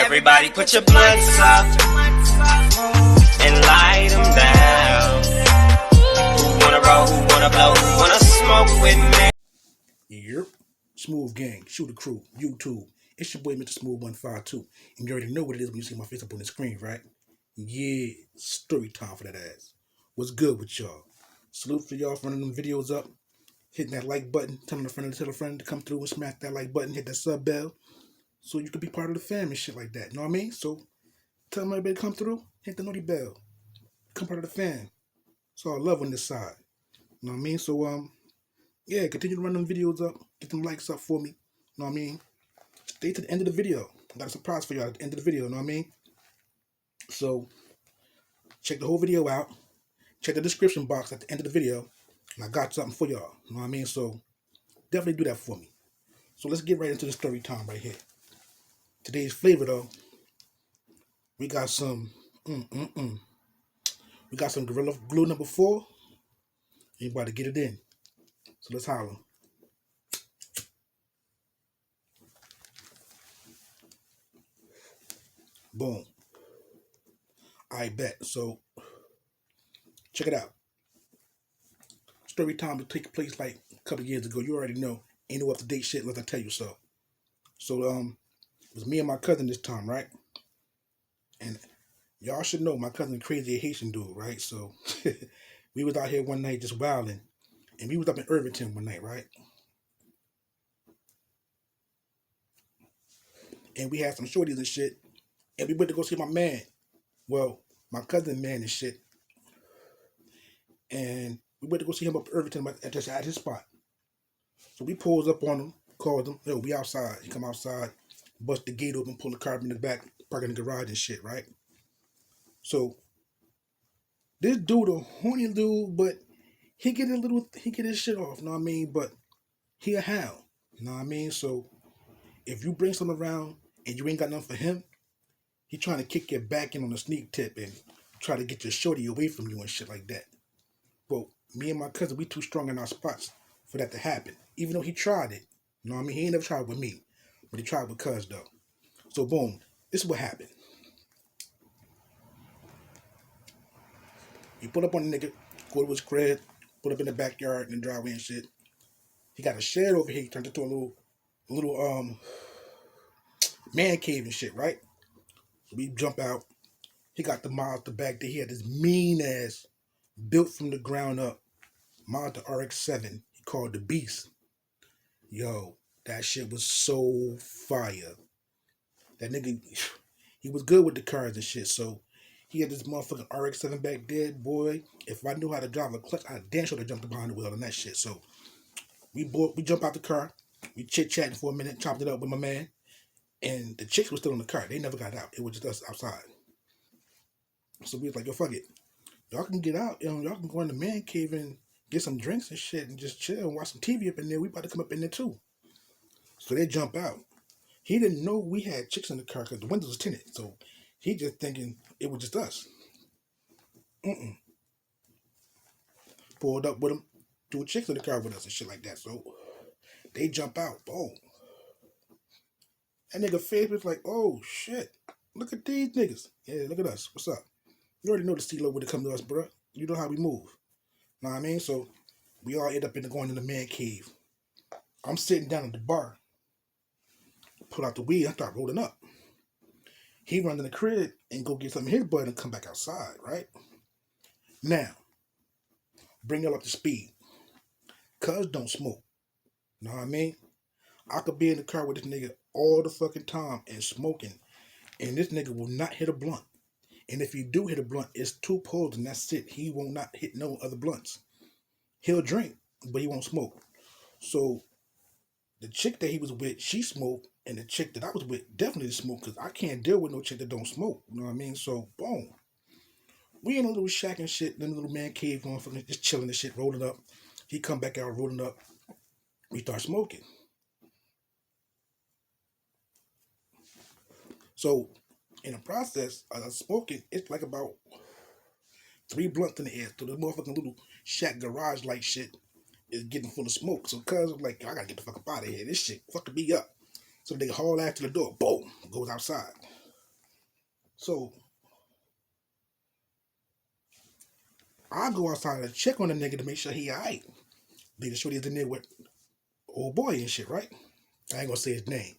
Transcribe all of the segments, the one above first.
Everybody put your blunts up and light them down. Who wanna roll, who wanna blow, who wanna smoke with me? Yep. Smooth Gang, Shooter Crew, YouTube. It's your boy Mr. Smooth 152. And you already know what it is when you see my face up on the screen, right? Yeah, story time for that ass. What's good with y'all? Salute for y'all for running them videos up. Hitting that like button, telling a friend to tell a friend to come through and smack that like button, hit that sub bell. So you could be part of the fam and shit like that. You know what I mean? So tell them everybody to come through, hit the naughty bell. Become part of the fam. It's all love on this side. You know what I mean? So yeah, continue to run them videos up. Get them likes up for me. You know what I mean? Stay to the end of the video. I got a surprise for y'all at the end of the video. You know what I mean? So check the whole video out. Check the description box at the end of the video. And I got something for y'all. You know what I mean? So definitely do that for me. So let's get right into the story time right here. Today's flavor though, we got some we got some Gorilla Glue number 4. You about to get it in. So let's holler. Boom. I bet. So check it out. Story time will take place like a couple years ago. You already know. Ain't no up to date shit unless I tell you so. So it was me and my cousin this time, right? And y'all should know my cousin crazy Haitian dude, right? So we was out here one night just wilding. And we was up in Irvington one night, right? And we had some shorties and shit. And we went to go see my man. Well, my cousin man and shit. And we went to go see him up in Irvington at his spot. So we pulls up on him, called him, yo, we outside. He come outside, bust the gate open, pull the car in the back, park in the garage and shit, right? So this dude a horny dude, but he get his shit off, you know what I mean? But he a hound, you know what I mean? So if you bring something around and you ain't got nothing for him, he trying to kick your back in on a sneak tip and try to get your shorty away from you and shit like that. Well, me and my cousin, we too strong in our spots for that to happen. Even though he tried it. You know what I mean? He ain't never tried with me. But he tried with cuz though. So boom, this is what happened. He put up on the nigga, go to his crib, put up in the backyard and the driveway and shit. He got a shed over here, he turned it into a little man cave and shit, right? So we jump out. He got the Mazda back there. He had this mean ass, built from the ground up, Mazda RX-7. He called the Beast. Yo, that shit was so fire. That nigga, he was good with the cars and shit, so he had this motherfucking RX-7 back there, boy. If I knew how to drive a clutch, I'd damn sure have jumped behind the wheel and that shit. So we jump out the car, we chit-chatting for a minute, chopped it up with my man, and the chicks were still in the car. They never got out. It was just us outside. So we was like, yo, fuck it. Y'all can get out, y'all can go in the man cave and get some drinks and shit and just chill and watch some TV up in there. We about to come up in there too. So they jump out. He didn't know we had chicks in the car because the windows was tinted. So he just thinking it was just us. Pulled up with him, 2 chicks in the car with us and shit like that. So they jump out. Boom. That nigga face was like, oh shit. Look at these niggas. Yeah, look at us. What's up? You already know the CeeLo when it come to us, bro. You know how we move. Know what I mean? So we all end up going in the man cave. I'm sitting down at the bar. Pull out the weed, I start rolling up. He run in the crib and go get something in his bud and come back outside, right? Now, bring it up to speed. Cuz don't smoke. Know what I mean? I could be in the car with this nigga all the fucking time and smoking, and this nigga will not hit a blunt. And if he do hit a blunt, it's 2 pulls and that's it. He will not hit no other blunts. He'll drink, but he won't smoke. So the chick that he was with, she smoked, and the chick that I was with definitely smoked because I can't deal with no chick that don't smoke. You know what I mean? So boom. We in a little shack and shit, then a little man cave motherfucker, just chilling and shit, rolling up. He come back out rolling up. We start smoking. So in the process of smoking, it's like about 3 blunts in the air. So the motherfucking little shack garage like shit is getting full of smoke. So cuz I'm like, I gotta get the fuck up out of here. This shit fucking me up. So they haul ass to the door. Boom. Goes outside. So I go outside to check on the nigga to make sure he alright. Leave the shorty's in there with old boy and shit, right? I ain't gonna say his name.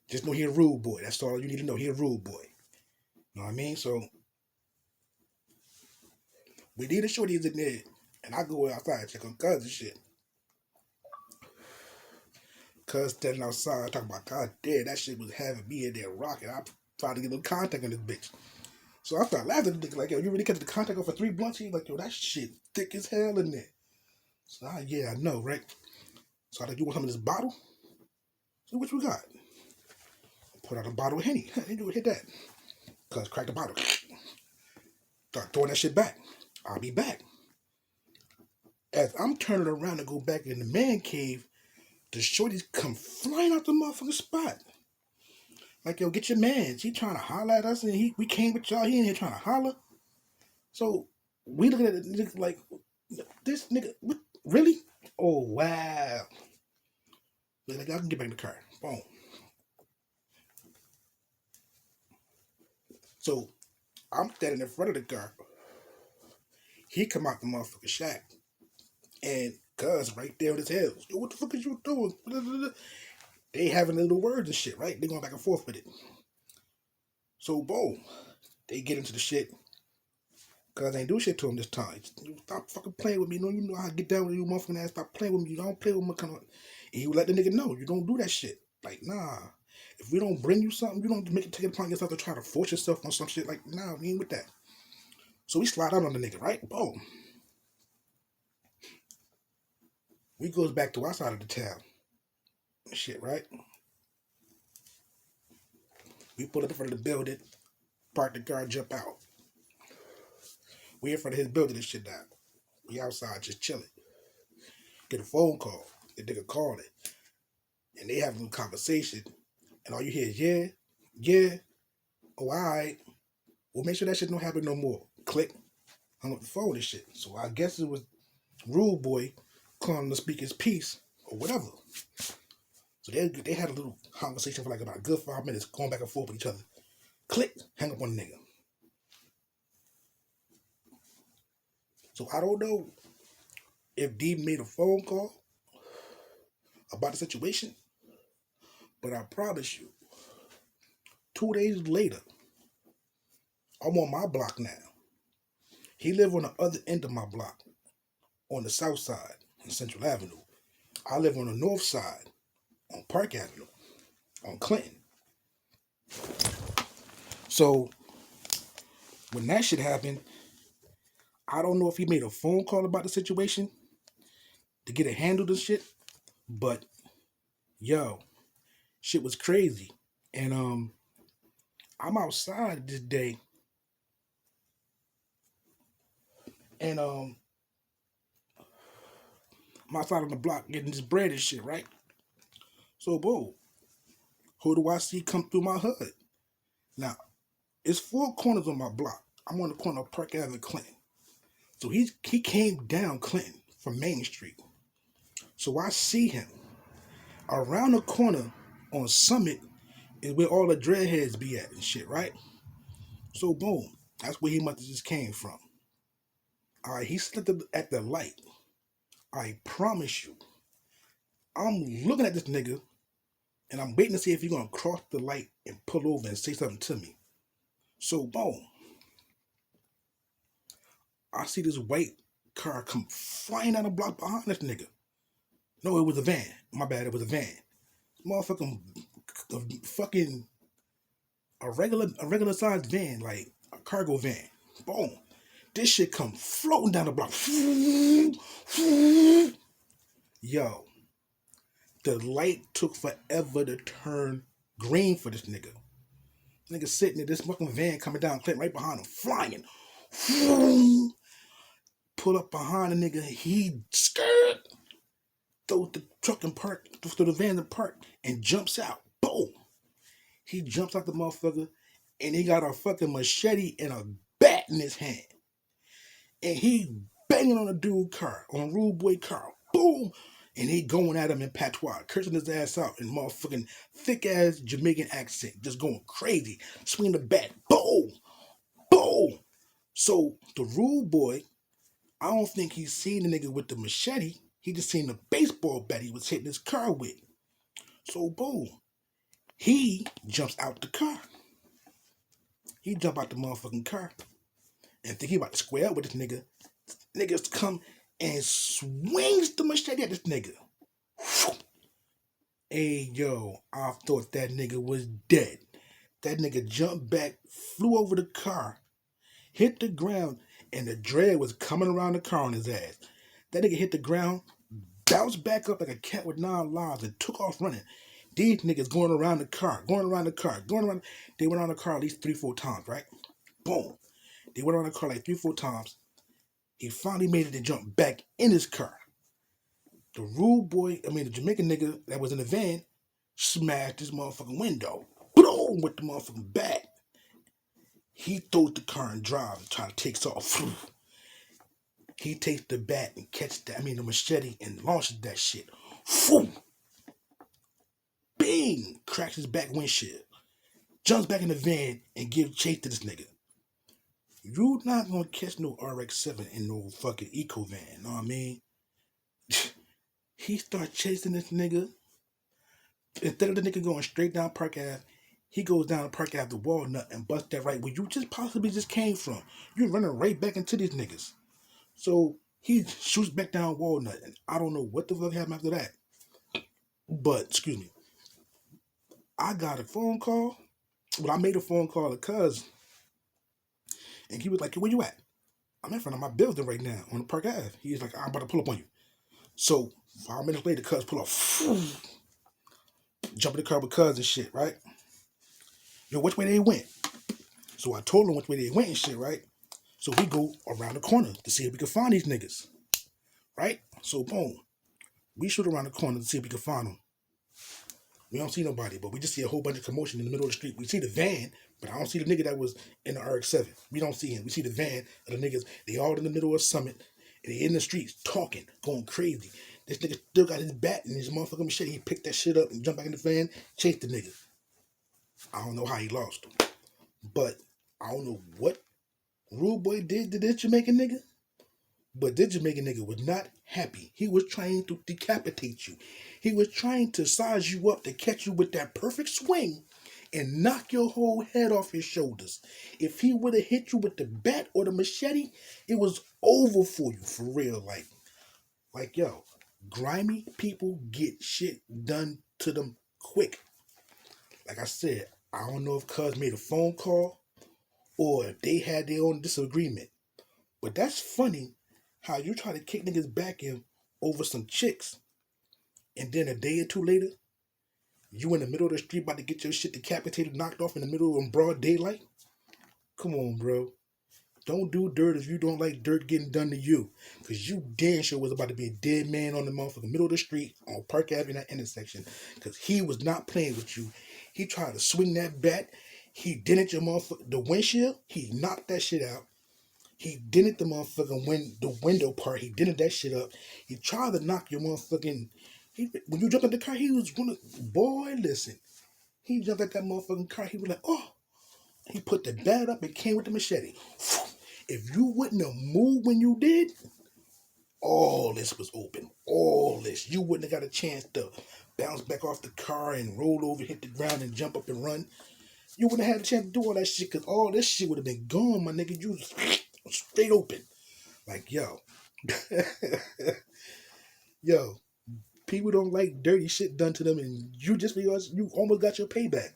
Just know he a rude boy. That's all you need to know. He a rude boy. You know what I mean? So we leave the shorty's in there, and I go outside to check on cuz and shit. Cuz standing outside talking about, God damn, that shit was having me in there rocking. I tried to get no contact on this bitch. So I started laughing at the nigga like, yo, you really kept the contact off for 3 blunts? He's like, yo, that shit thick as hell in there. So yeah, I know, right? So I like, you want some of this bottle? So what you got? Put out a bottle of Henny. You hit that. Cuz crack the bottle. Start throwing that shit back. I'll be back. As I'm turning around to go back in the man cave, the shorties come flying out the motherfucking spot. Like, yo, get your mans. He trying to holler at us, and we came with y'all. He in here trying to holler. So we looking at the nigga like, this nigga, what, really? Oh, wow. Like, I can get back in the car. Boom. So I'm standing in front of the car. He come out the motherfucking shack. And cuz right there with his heels. Yo, what the fuck is you doing? They having little words and shit, right? They going back and forth with it. So boom. They get into the shit. Cuz I ain't do shit to him this time. Stop fucking playing with me. You know how I get down with you motherfucking ass. Stop playing with me. You don't play with me. And he would let the nigga know. You don't do that shit. Like, nah. If we don't bring you something, you don't make it take it upon yourself to try to force yourself on some shit. Like, nah, we ain't with that. So we slide out on the nigga, right? Boom. We goes back to our side of the town. Shit, right? We pull up in front of the building, park the car, jump out. We in front of his building and shit now. We outside just chilling. Get a phone call. The nigga calling. And they having a conversation. And all you hear is, yeah. Oh, all right. Well, make sure that shit don't happen no more. Click. Hung up the phone and shit. So I guess it was Rude Boy calling to speak his piece or whatever. So they had a little conversation for like about a good 5 minutes, going back and forth with each other. Click. Hang up on the nigga. So I don't know if D made a phone call about the situation, but I promise you, 2 days later, I'm on my block now. He live on the other end of my block, on the south side, on Central Avenue. I live on the north side, on Park Avenue, on Clinton. So, when that shit happened, I don't know if he made a phone call about the situation to get it handled and shit, but, yo, shit was crazy. And, I'm outside this day, and, I'm outside on the block getting this bread and shit, right? So, boom, who do I see come through my hood? Now, it's 4 corners on my block. I'm on the corner of Park Avenue and Clinton. So he came down Clinton from Main Street. So I see him. Around the corner on Summit is where all the dreadheads be at and shit, right? So boom, that's where he must have just came from. All right, he slipped at the light. I promise you, I'm looking at this nigga, and I'm waiting to see if he's gonna cross the light and pull over and say something to me. So boom, I see this white car come flying down the block behind this nigga. No, it was a van. My bad, it was a van. Motherfucking a regular sized van, like a cargo van. Boom. This shit come floating down the block. Yo, the light took forever to turn green for this nigga. Nigga sitting in this fucking van coming down Clinton right behind him, flying. Pull up behind the nigga, he scared. Throws the truck and park, throws the van and park, and jumps out. Boom. He jumps out the motherfucker, and he got a fucking machete and a bat in his hand. And he banging on a dude car, on a Rude Boy car. Boom. And he going at him in patois, cursing his ass out in motherfucking thick-ass Jamaican accent, just going crazy, swinging the bat. Boom. boom, boom. So the rude boy, I don't think he's seen the nigga with the machete. He just seen the baseball bat he was hitting his car with. So boom, he jumps out the car. He jump out the motherfucking car and think he about to square up with this nigga. Niggas come and swings the machete at this nigga. Hey, yo, I thought that nigga was dead. That nigga jumped back, flew over the car, hit the ground, and the dread was coming around the car on his ass. That nigga hit the ground, bounced back up like a cat with 9 lives, and took off running. These niggas going around the car. They went around the car at least 3-4 times, right? Boom. They went around the car like 3-4 times. He finally made it to jump back in his car. The rude boy, the Jamaican nigga that was in the van, smashed his motherfucking window. Boom, with the motherfucking bat. He throws the car and drives and tries to take off. He takes the bat and catches the machete and launches that shit. Bing! Cracks his back windshield. Jumps back in the van and gives chase to this nigga. You not gonna catch no RX-7 in no fucking eco van, know what I mean? He start chasing this nigga. Instead of the nigga going straight down Park Ave, he goes down Park Ave to Walnut and busts that right where you just possibly just came from. You're running right back into these niggas. So he shoots back down Walnut, and I don't know what the fuck happened after that. But, excuse me, I got a phone call. Well, I made a phone call to Cuz, and he was like, where you at? I'm in front of my building right now on the Park Ave. He's like, I'm about to pull up on you. So 5 minutes later, Cuz pull up, jump in the car with Cuz and shit, right? Yo, which way they went? So I told him which way they went and shit, right? So we go around the corner to see if we can find these niggas, right? So boom, we shoot around the corner to see if we can find them. We don't see nobody, but we just see a whole bunch of commotion in the middle of the street. We see the van, but I don't see the nigga that was in the RX-7. We don't see him. We see the van of the niggas. They all in the middle of Summit, and they in the streets talking, going crazy. This nigga still got his bat and his motherfucking machete. He picked that shit up and jumped back in the van, chased the nigga. I don't know how he lost him, but I don't know what Rude Boy did to this Jamaican nigga, but this Jamaican nigga was not happy. He was trying to decapitate you. He was trying to size you up to catch you with that perfect swing and knock your whole head off your shoulders. If he would have hit you with the bat or the machete, it was over for you, for real. Like yo, grimy people get shit done to them quick. Like I said, I don't know if Cuz made a phone call or if they had their own disagreement. But that's funny how you try to kick niggas back in over some chicks, and then a day or two later, you in the middle of the street about to get your shit decapitated, knocked off in the middle of broad daylight? Come on, bro. Don't do dirt if you don't like dirt getting done to you. Because you damn sure was about to be a dead man on the motherfucking middle of the street on Park Avenue, that intersection. Because he was not playing with you. He tried to swing that bat. He dented your motherfucker, the windshield. He knocked that shit out. He dented the motherfucking the window part. He dented that shit up. He tried to knock your motherfucking... when you jumped in the car, he was gonna... Boy, listen. He jumped at that motherfucking car. He was like, oh. He put the bat up and came with the machete. If you wouldn't have moved when you did, all this was open. All this. You wouldn't have got a chance to bounce back off the car and roll over, hit the ground, and jump up and run. You wouldn't have had a chance to do all that shit because all this shit would have been gone, my nigga. You was straight open. Like, yo. Yo. People don't like dirty shit done to them, and you just realized you almost got your payback.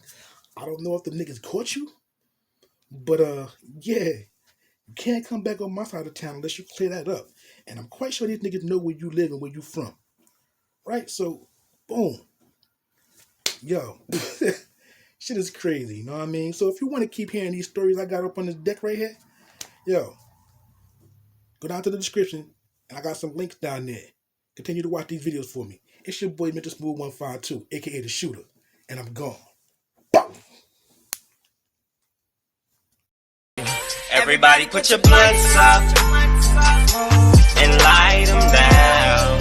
I don't know if the niggas caught you, but yeah, you can't come back on my side of town unless you clear that up. And I'm quite sure these niggas know where you live and where you from, right? So, boom, yo, shit is crazy, you know what I mean? So if you want to keep hearing these stories I got up on this deck right here, yo, go down to the description, and I got some links down there. Continue to watch these videos for me. It's your boy, Mr. Smooth 152, aka The Shooter, and I'm gone. Everybody put your blunts up and light them down.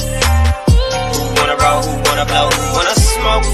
Who wanna roll, who wanna blow, who wanna smoke?